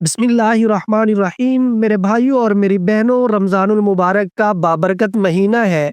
बिस्मिल्लाहिर्रहमानिर्रहीम। मेरे भाइयों और मेरी बहनों, रमज़ानुल मुबारक का बाबरकत महीना है।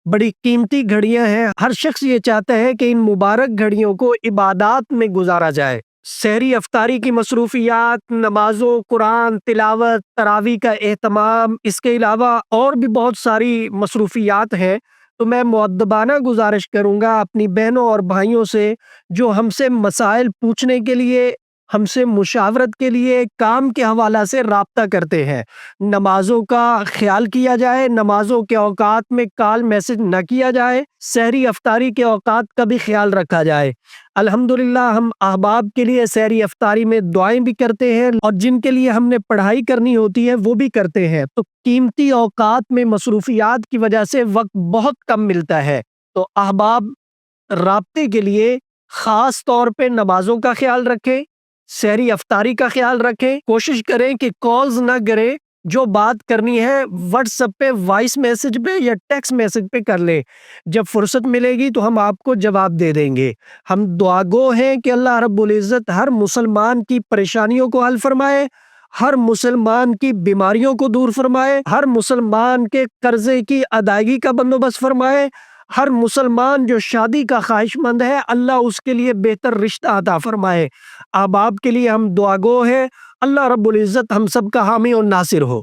बड़ी कीमती घड़ियां हैं। हर शख्स ये चाहता है कि इन मुबारक घड़ियों को इबादत में गुजारा जाए। सहरी अफ्तारी की मसरूफियात, नमाजों, कुरान तिलावत, तरावी का एहतमाम, इसके अलावा और भी बहुत सारी मसरूफियात हैं। तो मैं मुअद्दबाना गुजारिश करूंगा अपनी बहनों और भाइयों से, जो हमसे मसाइल पूछने के लिए, हमसे मुशावरत के लिए, काम के हवाला से राब्ता करते हैं। नमाज़ों का ख़्याल किया जाए, नमाज़ों के औकात में कॉल मैसेज ना किया जाए, सहरी अफ्तारी के औकात का भी ख़्याल रखा जाए। अल्हम्दुलिल्लाह हम अहबाब के लिए सहरी अफ्तारी में दुआएँ भी करते हैं और जिनके लिए हमने पढ़ाई करनी होती है वो भी करते हैं। तो कीमती औकात में मसरूफियात की वजह से वक़्त बहुत कम मिलता है। तो अहबाब राब्ते के लिए ख़ास तौर पे नमाज़ों का ख़्याल रखें, सहरी अफ्तारी का ख्याल रखें। कोशिश करें कि कॉल्स ना करें, जो बात करनी है व्हाट्सएप पे, वॉइस मैसेज पे या टेक्स्ट मैसेज पे कर लें। जब फुर्सत मिलेगी तो हम आपको जवाब दे देंगे। हम दुआगो हैं कि अल्लाह रब्बुल इज़्ज़त हर मुसलमान की परेशानियों को हल फरमाए, हर मुसलमान की बीमारियों को दूर फरमाए, हर मुसलमान के कर्जे की अदायगी का बंदोबस्त फरमाए, हर मुसलमान जो शादी का ख्वाहिशमंद है अल्लाह उसके लिए बेहतर रिश्ता अता फरमाए। अहबाब के लिए हम दुआगो हैं। अल्लाह रब्बुल इज़्ज़त हम सब का हामी और नासिर हो।